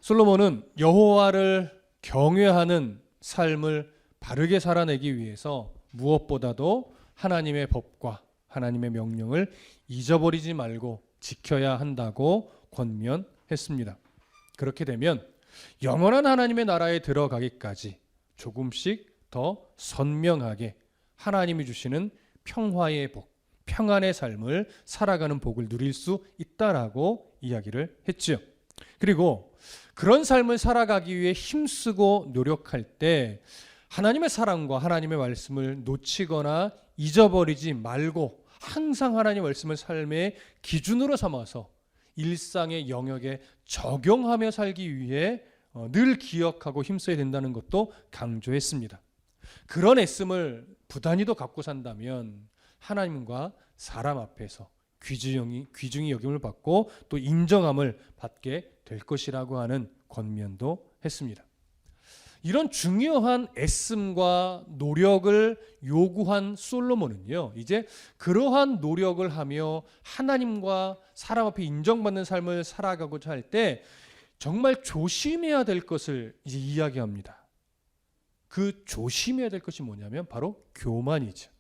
솔로몬은 여호와를 경외하는 삶을 바르게 살아내기 위해서 무엇보다도 하나님의 법과 하나님의 명령을 잊어버리지 말고 지켜야 한다고 권면했습니다. 그렇게 되면 영원한 하나님의 나라에 들어가기까지 조금씩 더 선명하게 하나님이 주시는 평화의 복, 평안의 삶을 살아가는 복을 누릴 수 있다라고 이야기를 했죠. 그리고 그런 삶을 살아가기 위해 힘쓰고 노력할 때 하나님의 사랑과 하나님의 말씀을 놓치거나 잊어버리지 말고 항상 하나님의 말씀을 삶의 기준으로 삼아서 일상의 영역에 적용하며 살기 위해 늘 기억하고 힘써야 된다는 것도 강조했습니다. 그런 애씀을 부단히도 갖고 산다면 하나님과 사람 앞에서 귀중히 여김을 받고 또 인정함을 받게 될 것이라고 하는 권면도 했습니다. 이런 중요한 애씀과 노력을 요구한 솔로몬은요, 이제 그러한 노력을 하며 하나님과 사람 앞에 인정받는 삶을 살아가고자 할 때 정말 조심해야 될 것을 이제 이야기합니다. 그 조심해야 될 것이 뭐냐면 바로 교만이죠.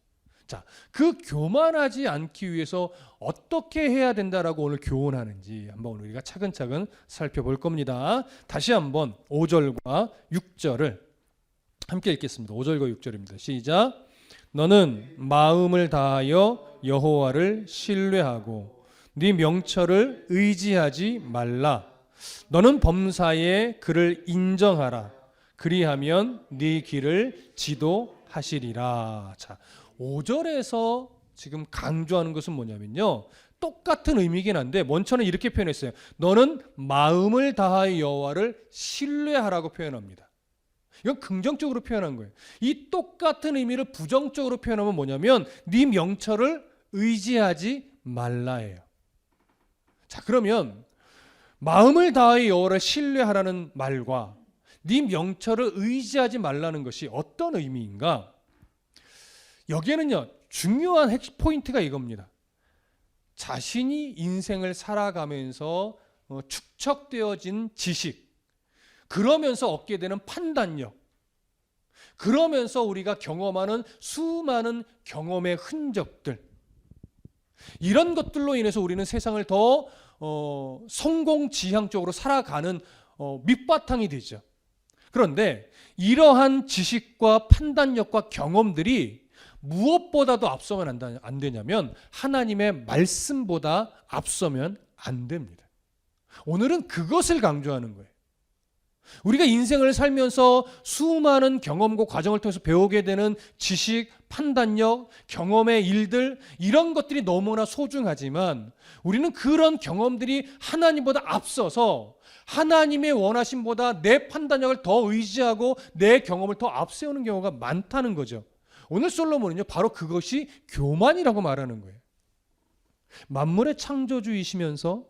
자, 그 교만하지 않기 위해서 어떻게 해야 된다라고 오늘 교훈하는지 한번 우리가 차근차근 살펴볼 겁니다. 다시 한번 5절과 6절을 함께 읽겠습니다. 5절과 6절입니다. 시작. 너는 마음을 다하여 여호와를 신뢰하고 네 명철을 의지하지 말라. 너는 범사에 그를 인정하라. 그리하면 네 길을 지도하시리라. 자, 5절에서 지금 강조하는 것은 뭐냐면요, 똑같은 의미긴 한데 먼저는 이렇게 표현했어요. 너는 마음을 다하여 여호와를 신뢰하라고 표현합니다. 이건 긍정적으로 표현한 거예요. 이 똑같은 의미를 부정적으로 표현하면 뭐냐면 네 명철을 의지하지 말라예요. 자, 그러면 마음을 다하여 여호와를 신뢰하라는 말과 네 명철을 의지하지 말라는 것이 어떤 의미인가? 여기에는요, 중요한 포인트가 이겁니다. 자신이 인생을 살아가면서 축적되어진 지식, 그러면서 얻게 되는 판단력, 그러면서 우리가 경험하는 수많은 경험의 흔적들, 이런 것들로 인해서 우리는 세상을 더 성공지향적으로 살아가는 밑바탕이 되죠. 그런데 이러한 지식과 판단력과 경험들이 무엇보다도 앞서면 안 되냐면 하나님의 말씀보다 앞서면 안 됩니다. 오늘은 그것을 강조하는 거예요. 우리가 인생을 살면서 수많은 경험과 과정을 통해서 배우게 되는 지식, 판단력, 경험의 일들, 이런 것들이 너무나 소중하지만 우리는 그런 경험들이 하나님보다 앞서서 하나님의 원하심보다 내 판단력을 더 의지하고 내 경험을 더 앞세우는 경우가 많다는 거죠. 오늘 솔로몬은요, 바로 그것이 교만이라고 말하는 거예요. 만물의 창조주이시면서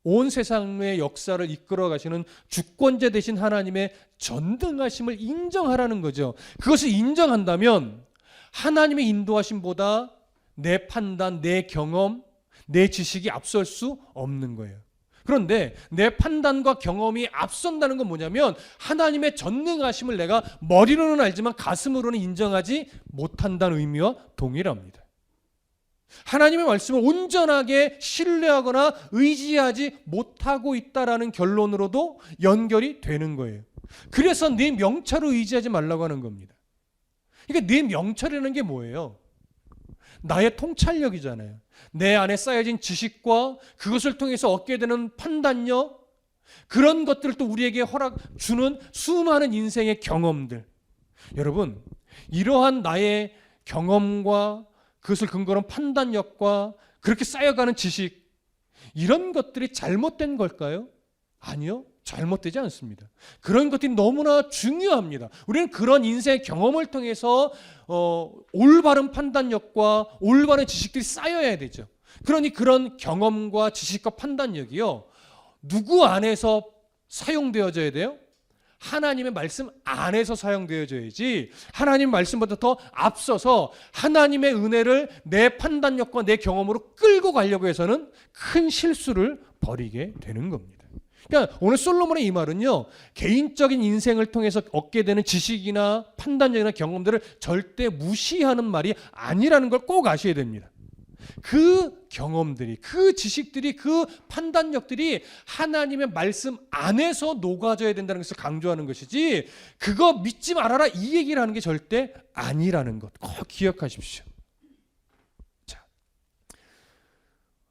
온 세상의 역사를 이끌어 가시는 주권자 되신 하나님의 전능하심을 인정하라는 거죠. 그것을 인정한다면 하나님의 인도하심보다 내 판단, 내 경험, 내 지식이 앞설 수 없는 거예요. 그런데 내 판단과 경험이 앞선다는 건 뭐냐면 하나님의 전능하심을 내가 머리로는 알지만 가슴으로는 인정하지 못한다는 의미와 동일합니다. 하나님의 말씀을 온전하게 신뢰하거나 의지하지 못하고 있다라는 결론으로도 연결이 되는 거예요. 그래서 네 명철을 의지하지 말라고 하는 겁니다. 그러니까 네 명철이라는 게 뭐예요? 나의 통찰력이잖아요. 내 안에 쌓여진 지식과 그것을 통해서 얻게 되는 판단력, 그런 것들을 또 우리에게 주는 수많은 인생의 경험들. 여러분, 이러한 나의 경험과 그것을 근거로 한 판단력과 그렇게 쌓여가는 지식, 이런 것들이 잘못된 걸까요? 아니요, 잘못되지 않습니다. 그런 것들이 너무나 중요합니다. 우리는 그런 인생의 경험을 통해서 올바른 판단력과 올바른 지식들이 쌓여야 되죠. 그러니 그런 경험과 지식과 판단력이요, 누구 안에서 사용되어져야 돼요? 하나님의 말씀 안에서 사용되어져야지 하나님 말씀보다 더 앞서서 하나님의 은혜를 내 판단력과 내 경험으로 끌고 가려고 해서는 큰 실수를 벌이게 되는 겁니다. 그러니까 오늘 솔로몬의 이 말은요, 개인적인 인생을 통해서 얻게 되는 지식이나 판단력이나 경험들을 절대 무시하는 말이 아니라는 걸 꼭 아셔야 됩니다. 그 경험들이, 그 지식들이, 그 판단력들이 하나님의 말씀 안에서 녹아져야 된다는 것을 강조하는 것이지, 그거 믿지 말아라 이 얘기를 하는 게 절대 아니라는 것 꼭 기억하십시오. 자,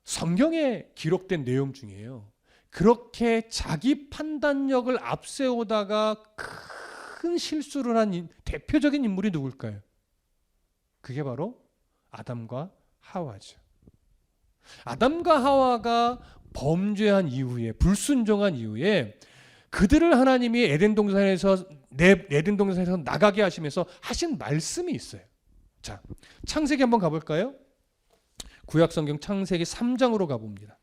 성경에 기록된 내용 중에요, 그렇게 자기 판단력을 앞세우다가 큰 실수를 한 대표적인 인물이 누굴까요? 그게 바로 아담과 하와죠. 아담과 하와가 범죄한 이후에, 불순종한 이후에 그들을 하나님이 에덴 동산에서 나가게 하시면서 하신 말씀이 있어요. 자, 창세기 한번 가볼까요? 구약성경 창세기 3장으로 가봅니다.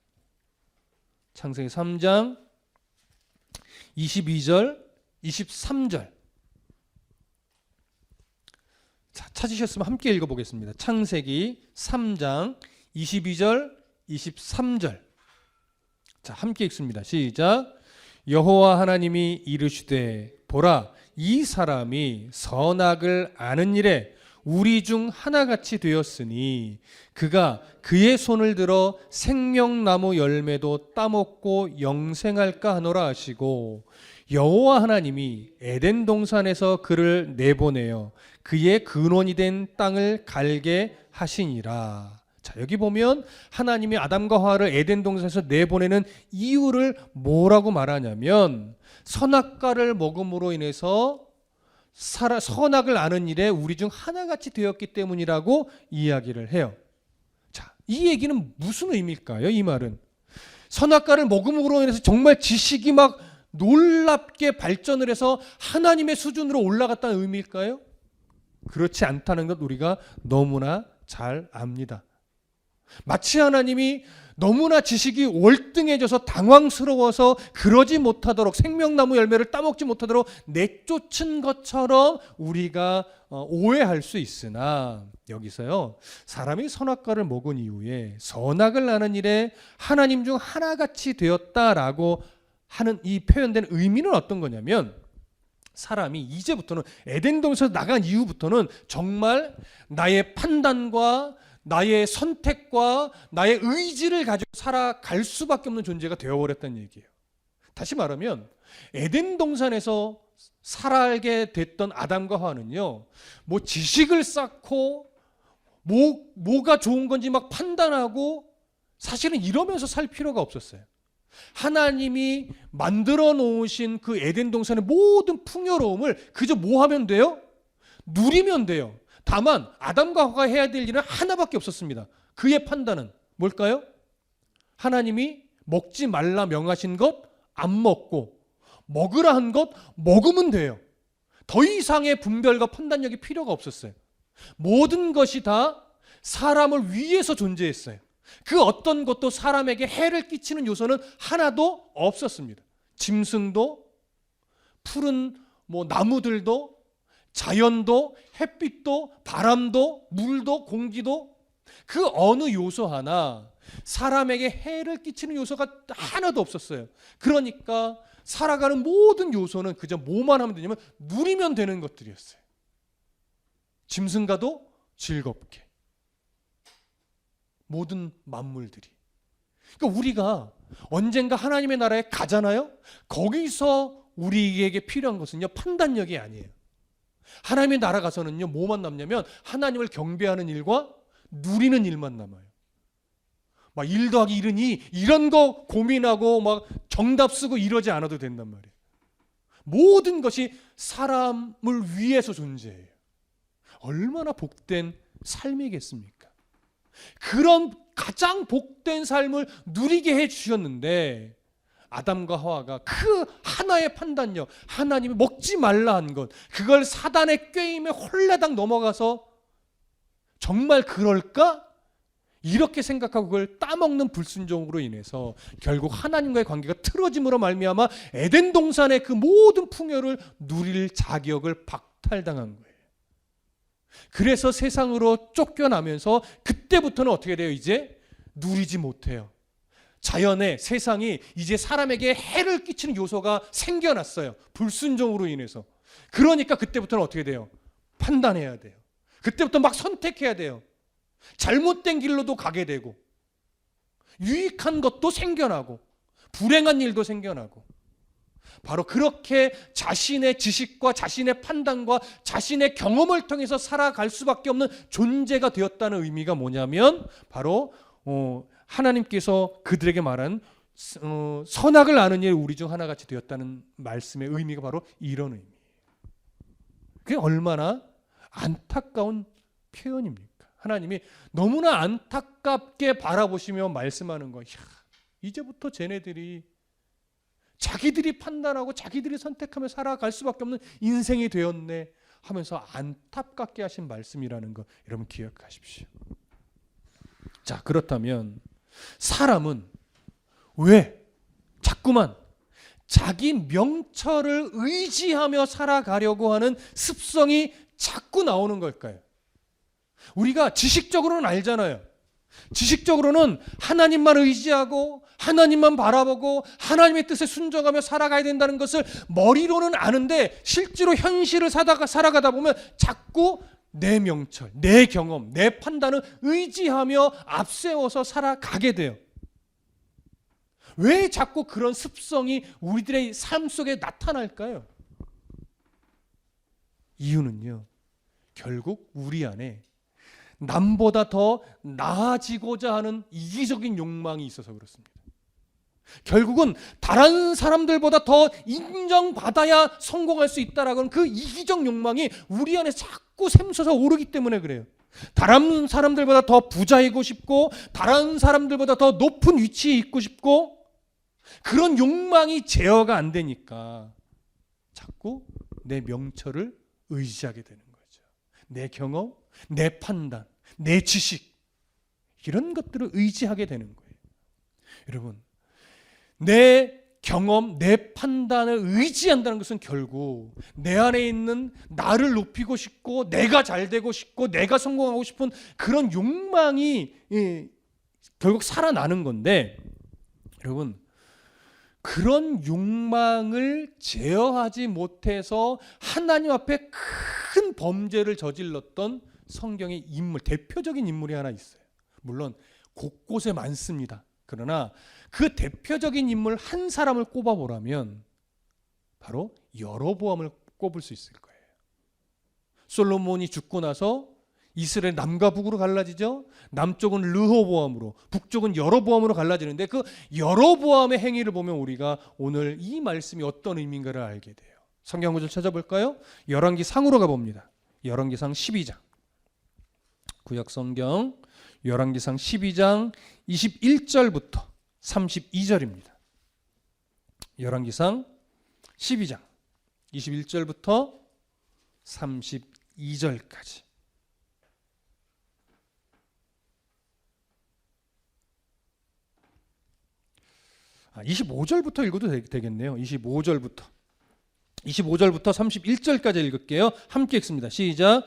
창세기 3장 22절, 23절. 자, 찾으셨으면 함께 읽어보겠습니다. 창세기 3장 22절, 23절. 자, 함께 읽습니다. 시작. 여호와 하나님이 이르시되 보라, 이 사람이 선악을 아는 일에 우리 중 하나같이 되었으니 그가 그의 손을 들어 생명나무 열매도 따먹고 영생할까 하노라 하시고, 여호와 하나님이 에덴 동산에서 그를 내보내어 그의 근원이 된 땅을 갈게 하시니라. 자, 여기 보면 하나님이 아담과 하와를 에덴 동산에서 내보내는 이유를 뭐라고 말하냐면, 선악과를 먹음으로 인해서 선악을 아는 일에 우리 중 하나같이 되었기 때문이라고 이야기를 해요. 자, 이 얘기는 무슨 의미일까요? 이 말은 선악과를 먹음으로 인해서 정말 지식이 막 놀랍게 발전을 해서 하나님의 수준으로 올라갔다는 의미일까요? 그렇지 않다는 것 우리가 너무나 잘 압니다. 마치 하나님이 너무나 지식이 월등해져서 당황스러워서 그러지 못하도록, 생명나무 열매를 따먹지 못하도록 내쫓은 것처럼 우리가 오해할 수 있으나, 여기서요, 사람이 선악과를 먹은 이후에 선악을 아는 일에 하나님 중 하나같이 되었다라고 하는 이 표현된 의미는 어떤 거냐면, 사람이 이제부터는 에덴 동산에서 나간 이후부터는 정말 나의 판단과 나의 선택과 나의 의지를 가지고 살아갈 수밖에 없는 존재가 되어버렸다는 얘기예요. 다시 말하면 에덴 동산에서 살아가게 됐던 아담과 하와는요, 뭐 지식을 쌓고 뭐가 좋은 건지 막 판단하고 사실은 이러면서 살 필요가 없었어요. 하나님이 만들어 놓으신 그 에덴 동산의 모든 풍요로움을 그저 뭐 하면 돼요? 누리면 돼요. 다만 아담과 하와가 해야 될 일은 하나밖에 없었습니다. 그의 판단은 뭘까요? 하나님이 먹지 말라 명하신 것 안 먹고, 먹으라 한 것 먹으면 돼요. 더 이상의 분별과 판단력이 필요가 없었어요. 모든 것이 다 사람을 위해서 존재했어요. 그 어떤 것도 사람에게 해를 끼치는 요소는 하나도 없었습니다. 짐승도, 푸른 나무들도, 자연도, 햇빛도, 바람도, 물도, 공기도, 그 어느 요소 하나 사람에게 해를 끼치는 요소가 하나도 없었어요. 그러니까 살아가는 모든 요소는 그저 뭐만 하면 되냐면 누리면 되는 것들이었어요. 짐승과도 즐겁게, 모든 만물들이. 그러니까 우리가 언젠가 하나님의 나라에 가잖아요. 거기서 우리에게 필요한 것은요, 판단력이 아니에요. 하나님의 나라 가서는요, 뭐만 남냐면 하나님을 경배하는 일과 누리는 일만 남아요. 막 1 더하기 1은 2 이런 거 고민하고 막 정답 쓰고 이러지 않아도 된단 말이에요. 모든 것이 사람을 위해서 존재해요. 얼마나 복된 삶이겠습니까? 그런 가장 복된 삶을 누리게 해 주셨는데, 아담과 하와가 그 하나의 판단력, 하나님이 먹지 말라 한 것, 그걸 사단의 꾀임에 홀라당 넘어가서 정말 그럴까? 이렇게 생각하고 그걸 따먹는 불순종으로 인해서 결국 하나님과의 관계가 틀어짐으로 말미암아 에덴 동산의 그 모든 풍요를 누릴 자격을 박탈당한 거예요. 그래서 세상으로 쫓겨나면서 그때부터는 어떻게 돼요? 이제 누리지 못해요. 자연의 세상이 이제 사람에게 해를 끼치는 요소가 생겨났어요. 불순종으로 인해서. 그러니까 그때부터는 어떻게 돼요? 판단해야 돼요. 그때부터 막 선택해야 돼요. 잘못된 길로도 가게 되고 유익한 것도 생겨나고 불행한 일도 생겨나고, 바로 그렇게 자신의 지식과 자신의 판단과 자신의 경험을 통해서 살아갈 수밖에 없는 존재가 되었다는 의미가 뭐냐면, 바로 하나님께서 그들에게 말한 선악을 아는 일 우리 중 하나같이 되었다는 말씀의 의미가 바로 이런 의미예요. 그게 얼마나 안타까운 표현입니까? 하나님이 너무나 안타깝게 바라보시며 말씀하는 거예요. 이제부터 쟤네들이 자기들이 판단하고 자기들이 선택하며 살아갈 수밖에 없는 인생이 되었네 하면서 안타깝게 하신 말씀이라는 거 여러분 기억하십시오. 자, 그렇다면 사람은 왜 자꾸만 자기 명철을 의지하며 살아가려고 하는 습성이 자꾸 나오는 걸까요? 우리가 지식적으로는 알잖아요. 지식적으로는 하나님만 의지하고 하나님만 바라보고 하나님의 뜻에 순종하며 살아가야 된다는 것을 머리로는 아는데, 실제로 현실을 살아가다 보면 자꾸 내 명철, 내 경험, 내 판단을 의지하며 앞세워서 살아가게 돼요. 왜 자꾸 그런 습성이 우리들의 삶 속에 나타날까요? 이유는요, 결국 우리 안에 남보다 더 나아지고자 하는 이기적인 욕망이 있어서 그렇습니다. 결국은 다른 사람들보다 더 인정받아야 성공할 수 있다라는 그 이기적 욕망이 우리 안에 자꾸 샘솟아 오르기 때문에 그래요. 다른 사람들보다 더 부자이고 싶고, 다른 사람들보다 더 높은 위치에 있고 싶고, 그런 욕망이 제어가 안 되니까 자꾸 내 명철을 의지하게 되는 거죠. 내 경험, 내 판단, 내 지식, 이런 것들을 의지하게 되는 거예요. 여러분, 내 경험, 내 판단을 의지한다는 것은 결국 내 안에 있는 나를 높이고 싶고 내가 잘 되고 싶고 내가 성공하고 싶은 그런 욕망이 결국 살아나는 건데, 여러분, 그런 욕망을 제어하지 못해서 하나님 앞에 큰 범죄를 저질렀던 성경의 인물, 대표적인 인물이 하나 있어요. 물론 곳곳에 많습니다. 그러나 그 대표적인 인물 한 사람을 꼽아보라면 바로 여로보암을 꼽을 수 있을 거예요. 솔로몬이 죽고 나서 이스라엘 남과 북으로 갈라지죠. 남쪽은 르호보암으로, 북쪽은 여로보암으로 갈라지는데, 그 여로보암의 행위를 보면 우리가 오늘 이 말씀이 어떤 의미인가를 알게 돼요. 성경 구절 찾아볼까요? 열왕기상으로 가봅니다. 열왕기상 12장. 구약 성경 열왕기상 12장 21절부터 32절입니다. 열왕기상 12장 21절부터 32절까지. 아, 25절부터 읽어도 되겠네요. 25절부터 31절까지 읽을게요. 함께 읽습니다. 시작.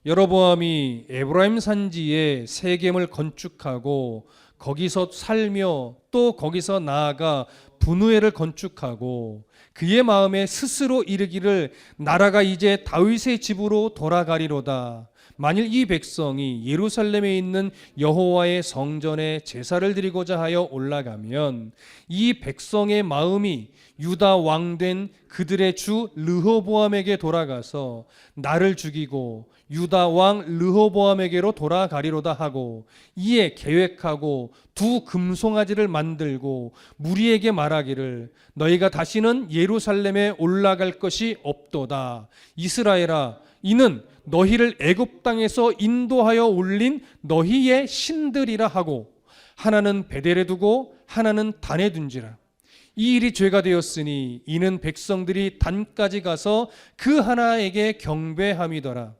여로보암이 에브라임 산지에 세겜을 건축하고 거기서 살며 또 거기서 나아가 분우엘을 건축하고 그의 마음에 스스로 이르기를 나라가 이제 다윗의 집으로 돌아가리로다. 만일 이 백성이 예루살렘에 있는 여호와의 성전에 제사를 드리고자 하여 올라가면 이 백성의 마음이 유다 왕된 그들의 주 르호보암에게 돌아가서 나를 죽이고 유다 왕 르호보암에게로 돌아가리로다 하고, 이에 계획하고 두 금송아지를 만들고 무리에게 말하기를 너희가 다시는 예루살렘에 올라갈 것이 없도다. 이스라엘아, 이는 너희를 애굽 땅에서 인도하여 올린 너희의 신들이라 하고, 하나는 베델에 두고 하나는 단에 둔지라. 이 일이 죄가 되었으니 이는 백성들이 단까지 가서 그 하나에게 경배함이더라.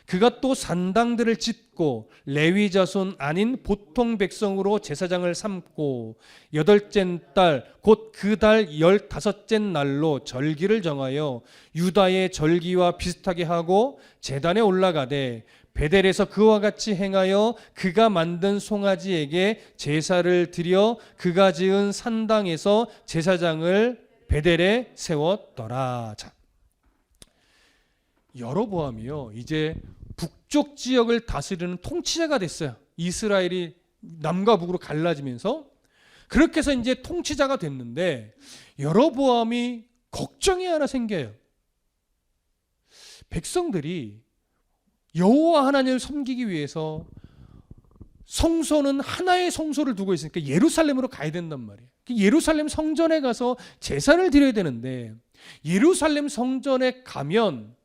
그가 또 산당들을 짓고 레위 자손 아닌 보통 백성으로 제사장을 삼고 여덟째 달 곧 그 달 15째 날로 절기를 정하여 유다의 절기와 비슷하게 하고 제단에 올라가되 베델에서 그와 같이 행하여 그가 만든 송아지에게 제사를 드려 그가 지은 산당에서 제사장을 베델에 세웠더라. 자, 여로보암이요, 이제 북쪽 지역을 다스리는 통치자가 됐어요. 이스라엘이 남과 북으로 갈라지면서 그렇게 해서 이제 통치자가 됐는데 여로보암이 걱정이 하나 생겨요. 백성들이 여호와 하나님을 섬기기 위해서 성소는 하나의 성소를 두고 있으니까 예루살렘으로 가야 된단 말이에요. 예루살렘 성전에 가서 제사를 드려야 되는데 예루살렘 성전에 가면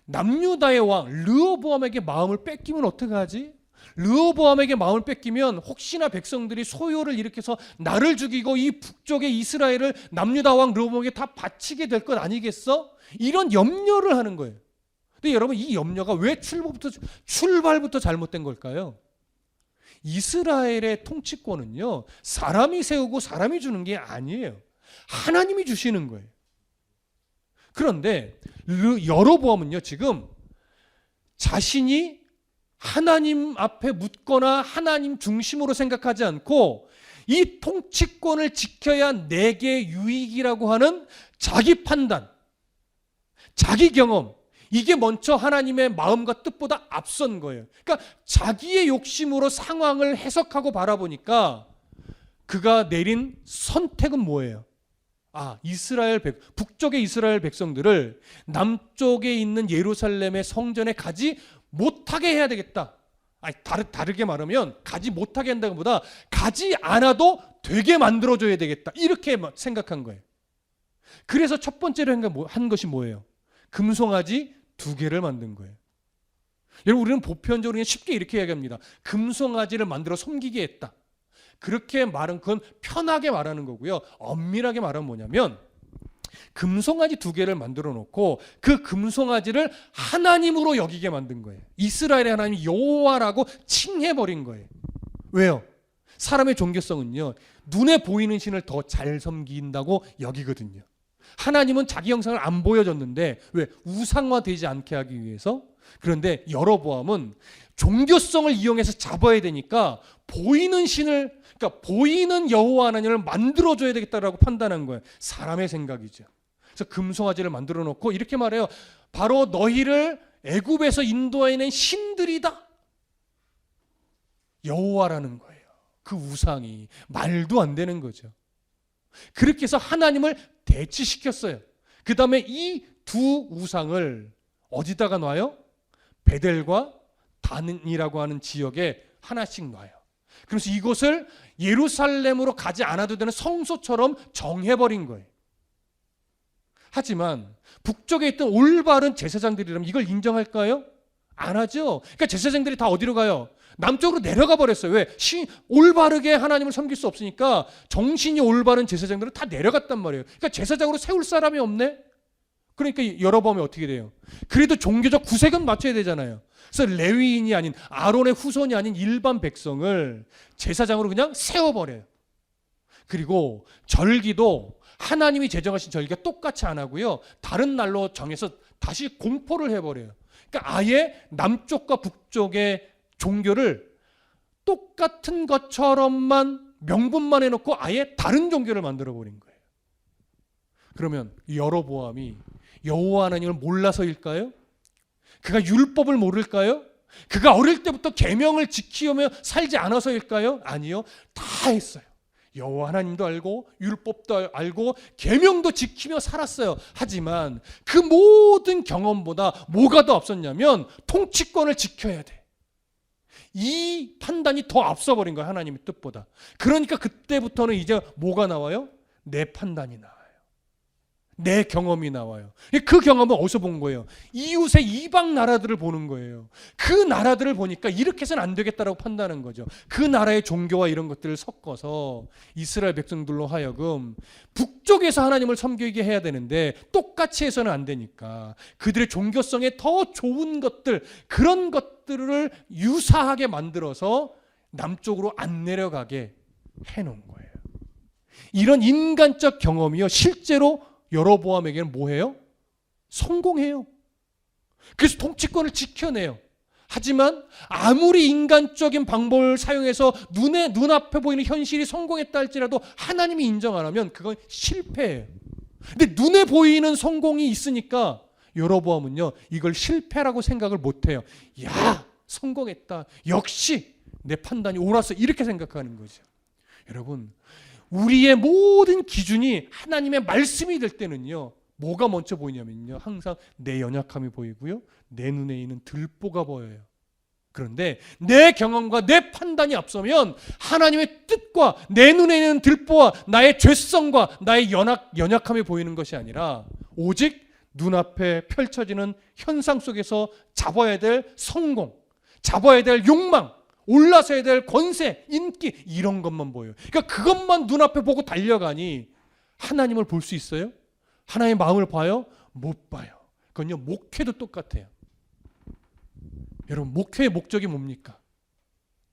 남유다의 왕 르호보암에게 마음을 뺏기면 어떡하지? 르호보암에게 마음을 뺏기면 혹시나 백성들이 소요를 일으켜서 나를 죽이고 이 북쪽의 이스라엘을 남유다 왕 르호보암에게 다 바치게 될 것 아니겠어? 이런 염려를 하는 거예요. 근데 여러분, 이 염려가 왜 출발부터 잘못된 걸까요? 이스라엘의 통치권은요, 사람이 세우고 사람이 주는 게 아니에요. 하나님이 주시는 거예요. 그런데 여로보암은요, 지금 자신이 하나님 앞에 묻거나 하나님 중심으로 생각하지 않고 이 통치권을 지켜야 내게 유익이라고 하는 자기 판단, 자기 경험, 이게 먼저 하나님의 마음과 뜻보다 앞선 거예요. 그러니까 자기의 욕심으로 상황을 해석하고 바라보니까 그가 내린 선택은 뭐예요? 북쪽의 이스라엘 백성들을 남쪽에 있는 예루살렘의 성전에 가지 못하게 해야 되겠다. 다르게 말하면 가지 못하게 한다는 것보다 가지 않아도 되게 만들어줘야 되겠다. 이렇게 생각한 거예요. 그래서 첫 번째로 한 것이 뭐예요? 금송아지 2개를 만든 거예요. 여러분, 우리는 보편적으로 그냥 쉽게 이렇게 이야기합니다. 금송아지를 만들어 섬기게 했다. 그렇게 말은 그건 편하게 말하는 거고요. 엄밀하게 말하면 뭐냐면 금송아지 2개를 만들어 놓고 그 금송아지를 하나님으로 여기게 만든 거예요. 이스라엘의 하나님 여호와라고 칭해버린 거예요. 왜요? 사람의 종교성은요, 눈에 보이는 신을 더 잘 섬긴다고 여기거든요. 하나님은 자기 형상을 안 보여줬는데 왜? 우상화되지 않게 하기 위해서. 그런데 여로보암은 종교성을 이용해서 잡아야 되니까 보이는 신을, 그러니까 보이는 여호와 하나님을 만들어줘야 되겠다라고 판단한 거예요. 사람의 생각이죠. 그래서 금송아지를 만들어 놓고 이렇게 말해요. 바로 너희를 애굽에서 인도해낸 신들이다. 여호와라는 거예요. 그 우상이 말도 안 되는 거죠. 그렇게 해서 하나님을 대치시켰어요. 그 다음에 이 2 우상을 어디다가 놔요? 베델과 단이라고 하는 지역에 하나씩 놔요. 그래서 이곳을 예루살렘으로 가지 않아도 되는 성소처럼 정해버린 거예요. 하지만 북쪽에 있던 올바른 제사장들이라면 이걸 인정할까요? 안 하죠. 그러니까 제사장들이 다 어디로 가요? 남쪽으로 내려가 버렸어요. 왜? 올바르게 하나님을 섬길 수 없으니까 정신이 올바른 제사장들은 다 내려갔단 말이에요. 그러니까 제사장으로 세울 사람이 없네. 그러니까 여로보암이 어떻게 돼요? 그래도 종교적 구색은 맞춰야 되잖아요. 그래서 레위인이 아닌, 아론의 후손이 아닌 일반 백성을 제사장으로 그냥 세워버려요. 그리고 절기도 하나님이 제정하신 절기가 똑같이 안 하고요, 다른 날로 정해서 다시 공포를 해버려요. 그러니까 아예 남쪽과 북쪽의 종교를 똑같은 것처럼만 명분만 해놓고 아예 다른 종교를 만들어버린 거예요. 그러면 여로보암이 여호와 하나님을 몰라서일까요? 그가 율법을 모를까요? 그가 어릴 때부터 계명을 지키며 살지 않아서일까요? 아니요. 다 했어요. 여호와 하나님도 알고 율법도 알고 계명도 지키며 살았어요. 하지만 그 모든 경험보다 뭐가 더 앞섰냐면 통치권을 지켜야 돼. 이 판단이 더 앞서버린 거예요. 하나님의 뜻보다. 그러니까 그때부터는 이제 뭐가 나와요? 내 판단이 나와요. 내 경험이 나와요. 그 경험은 어디서 본 거예요? 이웃의 이방 나라들을 보는 거예요. 그 나라들을 보니까 이렇게 해서는 안 되겠다라고 판단한 거죠. 그 나라의 종교와 이런 것들을 섞어서 이스라엘 백성들로 하여금 북쪽에서 하나님을 섬기게 해야 되는데 똑같이 해서는 안 되니까 그들의 종교성에 더 좋은 것들, 그런 것들을 유사하게 만들어서 남쪽으로 안 내려가게 해놓은 거예요. 이런 인간적 경험이요, 실제로 여로보암에게는 뭐해요? 성공해요. 그래서 통치권을 지켜내요. 하지만 아무리 인간적인 방법을 사용해서 눈앞에 보이는 현실이 성공했다 할지라도 하나님이 인정 안 하면 그건 실패예요. 근데 눈에 보이는 성공이 있으니까 여로보암은요, 이걸 실패라고 생각을 못해요. 야, 성공했다. 역시 내 판단이 옳았어. 이렇게 생각하는 거죠. 여러분, 우리의 모든 기준이 하나님의 말씀이 될 때는요, 뭐가 먼저 보이냐면요, 항상 내 연약함이 보이고요, 내 눈에 있는 들보가 보여요. 그런데 내 경험과 내 판단이 앞서면 하나님의 뜻과 내 눈에 있는 들보와 나의 죄성과 나의 연약함이 보이는 것이 아니라 오직 눈앞에 펼쳐지는 현상 속에서 잡아야 될 성공, 잡아야 될 욕망, 올라서야 될 권세, 인기, 이런 것만 보여요. 그러니까 그것만 눈앞에 보고 달려가니 하나님을 볼 수 있어요? 하나님의 마음을 봐요? 못 봐요. 그건요, 목회도 똑같아요. 여러분, 목회의 목적이 뭡니까?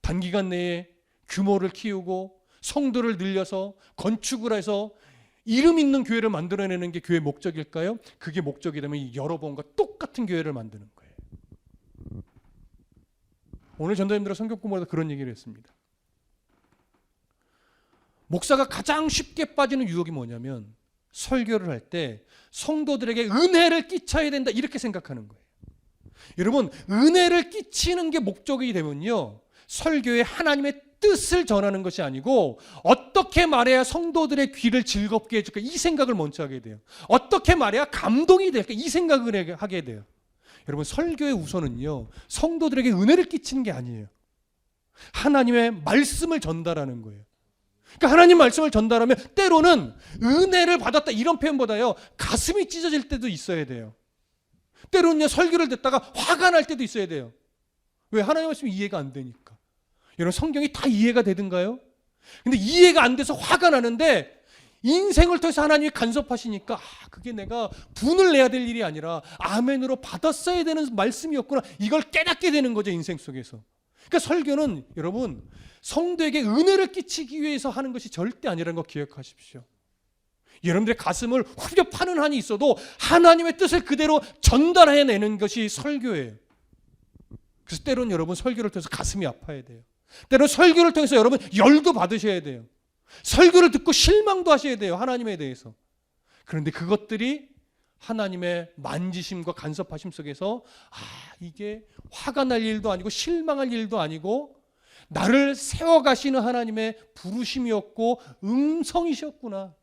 단기간 내에 규모를 키우고 성도를 늘려서 건축을 해서 이름 있는 교회를 만들어내는 게 교회의 목적일까요? 그게 목적이 되면 여러분과 똑같은 교회를 만드는 거예요. 오늘 전도님들과 성경 공부하다 그런 얘기를 했습니다. 목사가 가장 쉽게 빠지는 유혹이 뭐냐면 설교를 할 때 성도들에게 은혜를 끼쳐야 된다 이렇게 생각하는 거예요. 여러분, 은혜를 끼치는 게 목적이 되면요, 설교에 하나님의 뜻을 전하는 것이 아니고 어떻게 말해야 성도들의 귀를 즐겁게 해줄까 이 생각을 먼저 하게 돼요. 어떻게 말해야 감동이 될까 이 생각을 하게 돼요. 여러분, 설교의 우선은요, 성도들에게 은혜를 끼치는 게 아니에요. 하나님의 말씀을 전달하는 거예요. 그러니까 하나님 말씀을 전달하면 때로는 은혜를 받았다 이런 표현보다요, 가슴이 찢어질 때도 있어야 돼요. 때로는요, 설교를 듣다가 화가 날 때도 있어야 돼요. 왜? 하나님 말씀이 이해가 안 되니까. 여러분, 성경이 다 이해가 되든가요? 근데 이해가 안 돼서 화가 나는데 인생을 통해서 하나님이 간섭하시니까 그게 내가 분을 내야 될 일이 아니라 아멘으로 받았어야 되는 말씀이었구나, 이걸 깨닫게 되는 거죠, 인생 속에서. 그러니까 설교는 여러분, 성도에게 은혜를 끼치기 위해서 하는 것이 절대 아니라는 거 기억하십시오. 여러분들의 가슴을 후벼 파는 한이 있어도 하나님의 뜻을 그대로 전달해내는 것이 설교예요. 그래서 때로는 여러분, 설교를 통해서 가슴이 아파야 돼요. 때로는 설교를 통해서 여러분 열도 받으셔야 돼요. 설교를 듣고 실망도 하셔야 돼요, 하나님에 대해서. 그런데 그것들이 하나님의 만지심과 간섭하심 속에서 이게 화가 날 일도 아니고 실망할 일도 아니고 나를 세워가시는 하나님의 부르심이었고 음성이셨구나,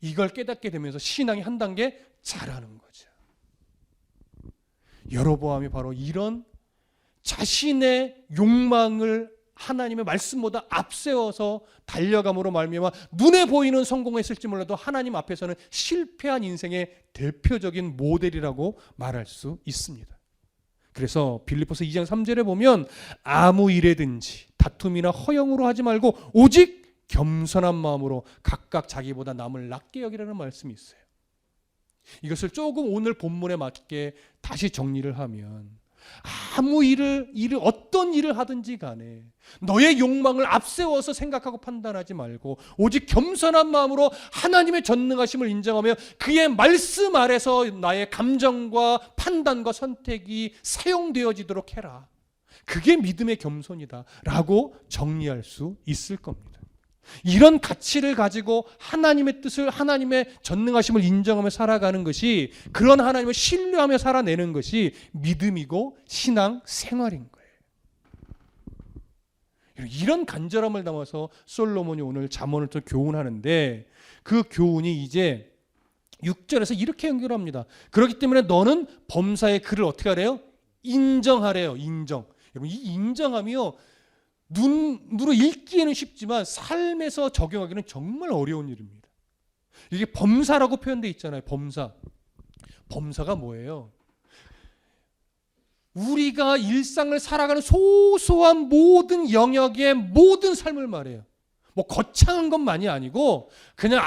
이걸 깨닫게 되면서 신앙이 한 단계 자라는 거죠. 여로보암이 바로 이런 자신의 욕망을 하나님의 말씀보다 앞세워서 달려감으로 말미암아 눈에 보이는 성공했을지 몰라도 하나님 앞에서는 실패한 인생의 대표적인 모델이라고 말할 수 있습니다. 그래서 빌립보서 2장 3절에 보면 아무 일에든지 다툼이나 허영으로 하지 말고 오직 겸손한 마음으로 각각 자기보다 남을 낮게 여기라는 말씀이 있어요. 이것을 조금 오늘 본문에 맞게 다시 정리를 하면 아무 어떤 일을 하든지 간에 너의 욕망을 앞세워서 생각하고 판단하지 말고 오직 겸손한 마음으로 하나님의 전능하심을 인정하며 그의 말씀 아래서 나의 감정과 판단과 선택이 사용되어지도록 해라. 그게 믿음의 겸손이다 라고 정리할 수 있을 겁니다. 이런 가치를 가지고 하나님의 뜻을, 하나님의 전능하심을 인정하며 살아가는 것이, 그런 하나님을 신뢰하며 살아내는 것이 믿음이고 신앙 생활인 거예요. 이런 간절함을 담아서 솔로몬이 오늘 잠언을 또 교훈하는데, 그 교훈이 이제 6절에서 이렇게 연결합니다. 그렇기 때문에 너는 범사의 그를 어떻게 하래요? 인정하래요. 인정. 여러분, 이 인정함이요, 눈으로 읽기에는 쉽지만 삶에서 적용하기는 정말 어려운 일입니다. 이게 범사라고 표현되어 있잖아요. 범사. 범사가 뭐예요? 우리가 일상을 살아가는 소소한 모든 영역의 모든 삶을 말해요. 뭐 거창한 것만이 아니고 그냥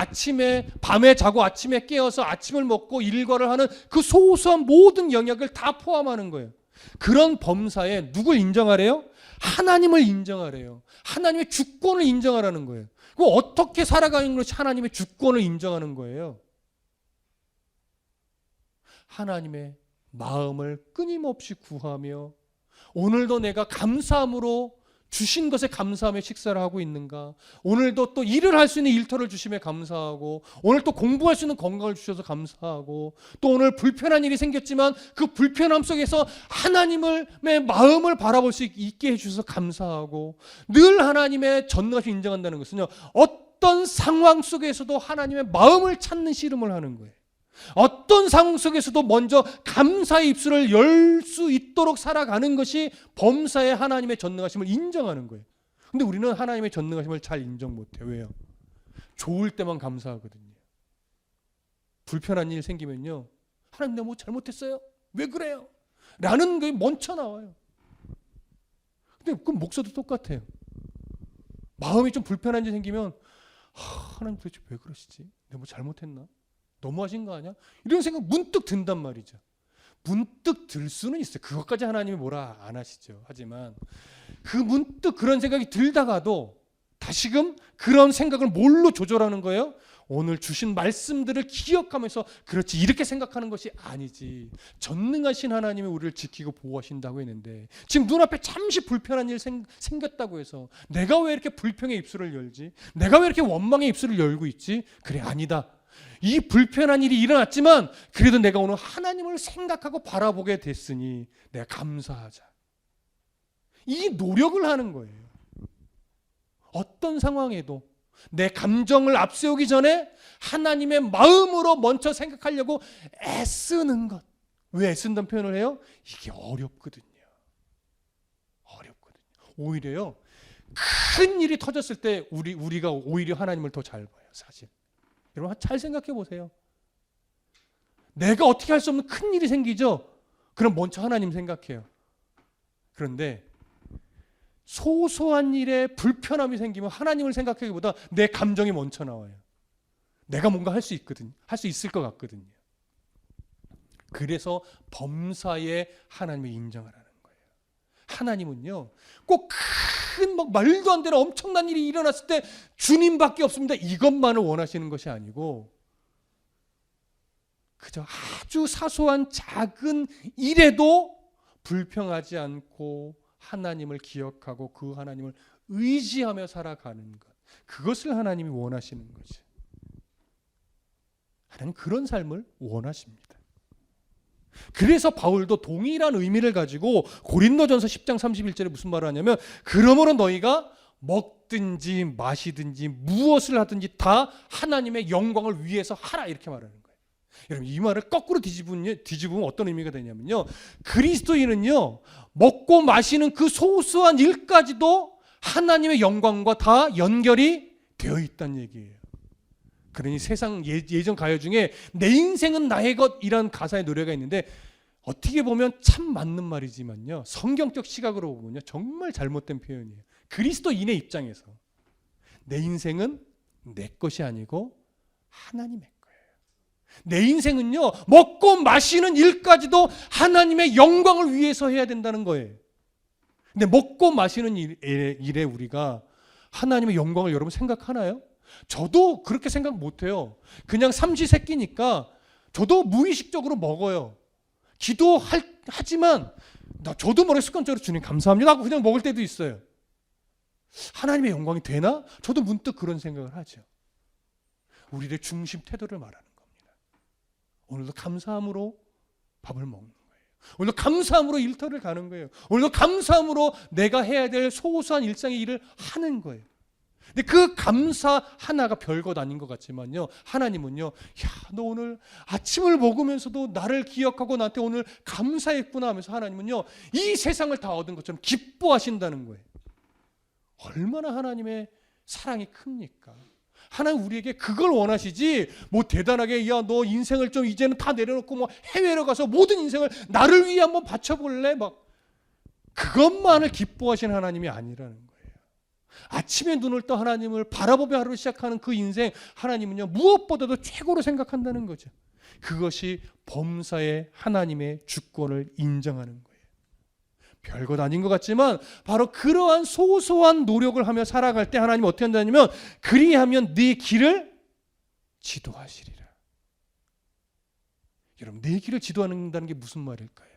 밤에 자고 아침에 깨어서 아침을 먹고 일과를 하는 그 소소한 모든 영역을 다 포함하는 거예요. 그런 범사에 누굴 인정하래요? 하나님을 인정하래요. 하나님의 주권을 인정하라는 거예요. 그럼 어떻게 살아가는 것이 하나님의 주권을 인정하는 거예요? 하나님의 마음을 끊임없이 구하며 오늘도 내가 감사함으로 주신 것에 감사하며 식사를 하고 있는가? 오늘도 또 일을 할 수 있는 일터를 주심에 감사하고, 오늘 또 공부할 수 있는 건강을 주셔서 감사하고, 또 오늘 불편한 일이 생겼지만 그 불편함 속에서 하나님의 마음을 바라볼 수 있게 해주셔서 감사하고, 늘 하나님의 전능하심 인정한다는 것은요, 어떤 상황 속에서도 하나님의 마음을 찾는 씨름을 하는 거예요. 어떤 상황 속에서도 먼저 감사의 입술을 열 수 있도록 살아가는 것이 범사의 하나님의 전능하심을 인정하는 거예요. 근데 우리는 하나님의 전능하심을 잘 인정 못해요. 왜요? 좋을 때만 감사하거든요. 불편한 일 생기면요, 하나님 내가 뭐 잘못했어요? 왜 그래요? 라는 게 먼저 나와요. 근데 그 목소리도 똑같아요. 마음이 좀 불편한 일 생기면 하나님 도대체 왜 그러시지? 내가 뭐 잘못했나? 너무하신 거 아니야? 이런 생각 문득 든단 말이죠. 문득 들 수는 있어요. 그것까지 하나님이 뭐라 안 하시죠. 하지만 그 문득 그런 생각이 들다가도 다시금 그런 생각을 뭘로 조절하는 거예요? 오늘 주신 말씀들을 기억하면서 그렇지 이렇게 생각하는 것이 아니지. 전능하신 하나님이 우리를 지키고 보호하신다고 했는데 지금 눈앞에 잠시 불편한 일 생겼다고 해서 내가 왜 이렇게 불평의 입술을 열지? 내가 왜 이렇게 원망의 입술을 열고 있지? 그래, 아니다. 이 불편한 일이 일어났지만 그래도 내가 오늘 하나님을 생각하고 바라보게 됐으니 내가 감사하자. 이 노력을 하는 거예요. 어떤 상황에도 내 감정을 앞세우기 전에 하나님의 마음으로 먼저 생각하려고 애쓰는 것. 왜 애쓴다는 표현을 해요? 이게 어렵거든요. 어렵거든요. 오히려요, 큰 일이 터졌을 때 우리가 오히려 하나님을 더 잘 봐요, 사실. 여러분 잘 생각해 보세요. 내가 어떻게 할 수 없는 큰 일이 생기죠? 그럼 먼저 하나님 생각해요. 그런데 소소한 일에 불편함이 생기면 하나님을 생각하기보다 내 감정이 먼저 나와요. 내가 뭔가 할 수 있거든요. 할 수 있을 것 같거든요. 그래서 범사에 하나님을 인정하라는 거예요. 하나님은요, 꼭 큰 막 말도 안 되는 엄청난 일이 일어났을 때 주님밖에 없습니다. 이것만을 원하시는 것이 아니고 그저 아주 사소한 작은 일에도 불평하지 않고 하나님을 기억하고 그 하나님을 의지하며 살아가는 것. 그것을 하나님이 원하시는 거죠. 하나님 그런 삶을 원하십니다. 그래서 바울도 동일한 의미를 가지고 고린도전서 10장 31절에 무슨 말을 하냐면 그러므로 너희가 먹든지 마시든지 무엇을 하든지 다 하나님의 영광을 위해서 하라 이렇게 말하는 거예요. 여러분 이 말을 거꾸로 뒤집으면 어떤 의미가 되냐면요, 그리스도인은요 먹고 마시는 그 소소한 일까지도 하나님의 영광과 다 연결이 되어 있다는 얘기예요. 그러니 세상 예전 가요 중에 내 인생은 나의 것이라는 가사의 노래가 있는데 어떻게 보면 참 맞는 말이지만요, 성경적 시각으로 보면요 정말 잘못된 표현이에요. 그리스도인의 입장에서 내 인생은 내 것이 아니고 하나님의 거예요. 내 인생은요 먹고 마시는 일까지도 하나님의 영광을 위해서 해야 된다는 거예요. 근데 먹고 마시는 일에 우리가 하나님의 영광을 여러분 생각하나요? 저도 그렇게 생각 못해요. 그냥 삼시세끼니까 저도 무의식적으로 먹어요. 기도하지만 저도 모르게 습관적으로 주님 감사합니다 하고 그냥 먹을 때도 있어요. 하나님의 영광이 되나? 저도 문득 그런 생각을 하죠. 우리의 중심 태도를 말하는 겁니다. 오늘도 감사함으로 밥을 먹는 거예요. 오늘도 감사함으로 일터를 가는 거예요. 오늘도 감사함으로 내가 해야 될 소소한 일상의 일을 하는 거예요. 근데 그 감사 하나가 별것 아닌 것 같지만요, 하나님은요, 야, 너 오늘 아침을 먹으면서도 나를 기억하고 나한테 오늘 감사했구나 하면서 하나님은요, 이 세상을 다 얻은 것처럼 기뻐하신다는 거예요. 얼마나 하나님의 사랑이 큽니까? 하나님 우리에게 그걸 원하시지, 뭐 대단하게 야, 너 인생을 좀 이제는 다 내려놓고 뭐 해외로 가서 모든 인생을 나를 위해 한번 바쳐볼래? 막 그것만을 기뻐하시는 하나님이 아니라는 거예요. 아침에 눈을 떠 하나님을 바라보며 하루를 시작하는 그 인생, 하나님은요 무엇보다도 최고로 생각한다는 거죠. 그것이 범사의 하나님의 주권을 인정하는 거예요. 별것 아닌 것 같지만 바로 그러한 소소한 노력을 하며 살아갈 때 하나님은 어떻게 한다냐면 그리하면 네 길을 지도하시리라. 여러분 내 길을 지도한다는 게 무슨 말일까요?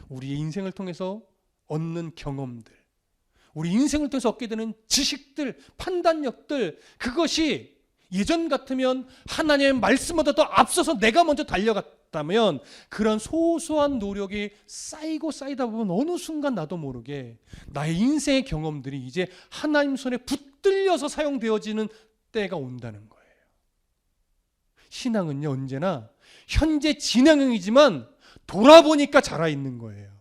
우리의 인생을 통해서 얻는 경험들, 우리 인생을 통해서 얻게 되는 지식들, 판단력들, 그것이 예전 같으면 하나님의 말씀보다도 앞서서 내가 먼저 달려갔다면 그런 소소한 노력이 쌓이고 쌓이다 보면 어느 순간 나도 모르게 나의 인생의 경험들이 이제 하나님 손에 붙들려서 사용되어지는 때가 온다는 거예요. 신앙은요, 언제나 현재 진행형이지만 돌아보니까 자라있는 거예요.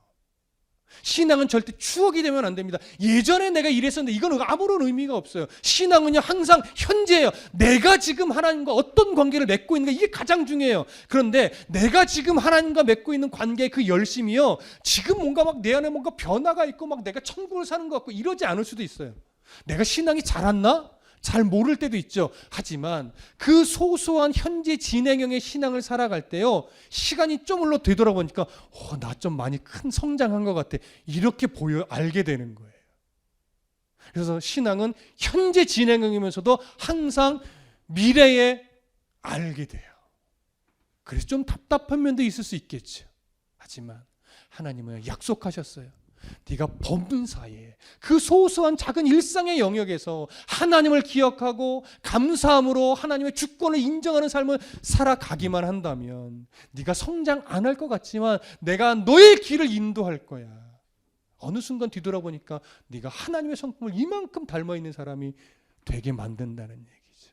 신앙은 절대 추억이 되면 안 됩니다. 예전에 내가 이랬었는데 이건 아무런 의미가 없어요. 신앙은요, 항상 현재예요. 내가 지금 하나님과 어떤 관계를 맺고 있는가, 이게 가장 중요해요. 그런데 내가 지금 하나님과 맺고 있는 관계의 그 열심이요, 지금 뭔가 막 내 안에 뭔가 변화가 있고 막 내가 천국을 사는 것 같고 이러지 않을 수도 있어요. 내가 신앙이 자랐나? 잘 모를 때도 있죠. 하지만 그 소소한 현재 진행형의 신앙을 살아갈 때요, 시간이 좀 흘러 되돌아보니까 나 좀 많이 큰 성장한 것 같아, 이렇게 알게 되는 거예요. 그래서 신앙은 현재 진행형이면서도 항상 미래에 알게 돼요. 그래서 좀 답답한 면도 있을 수 있겠죠. 하지만 하나님은 약속하셨어요. 네가 범사에 그 소소한 작은 일상의 영역에서 하나님을 기억하고 감사함으로 하나님의 주권을 인정하는 삶을 살아가기만 한다면 네가 성장 안 할 것 같지만 내가 너의 길을 인도할 거야. 어느 순간 뒤돌아보니까 네가 하나님의 성품을 이만큼 닮아있는 사람이 되게 만든다는 얘기죠.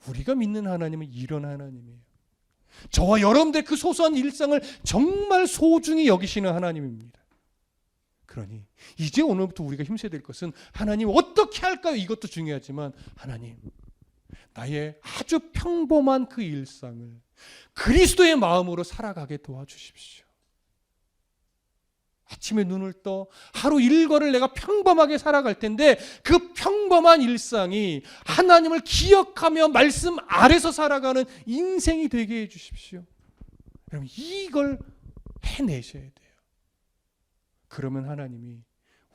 우리가 믿는 하나님은 이런 하나님이에요. 저와 여러분들 그 소소한 일상을 정말 소중히 여기시는 하나님입니다. 그러니 이제 오늘부터 우리가 힘써야 될 것은 하나님 어떻게 할까요? 이것도 중요하지만 하나님, 나의 아주 평범한 그 일상을 그리스도의 마음으로 살아가게 도와주십시오. 아침에 눈을 떠 하루 일과를 내가 평범하게 살아갈 텐데 그 평범한 일상이 하나님을 기억하며 말씀 아래서 살아가는 인생이 되게 해주십시오. 여러분, 이걸 해내셔야 돼요. 그러면 하나님이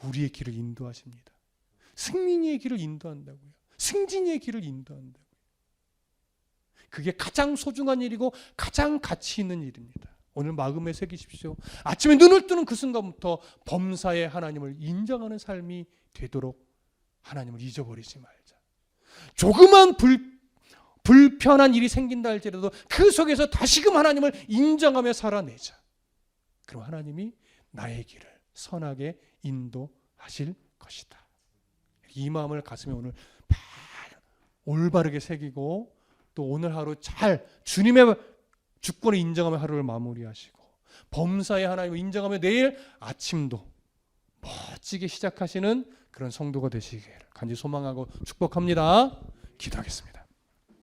우리의 길을 인도하십니다. 승민이의 길을 인도한다고요. 승진이의 길을 인도한다고요. 그게 가장 소중한 일이고 가장 가치 있는 일입니다. 오늘 마음에 새기십시오. 아침에 눈을 뜨는 그 순간부터 범사의 하나님을 인정하는 삶이 되도록 하나님을 잊어버리지 말자. 조그만 불편한 일이 생긴다 할지라도 그 속에서 다시금 하나님을 인정하며 살아내자. 그럼 하나님이 나의 길을 선하게 인도하실 것이다. 이 마음을 가슴에 오늘 올바르게 새기고 또 오늘 하루 잘 주님의 주권을 인정하며 하루를 마무리하시고 범사의 하나님을 인정하며 내일 아침도 멋지게 시작하시는 그런 성도가 되시기를 간절히 소망하고 축복합니다. 기도하겠습니다.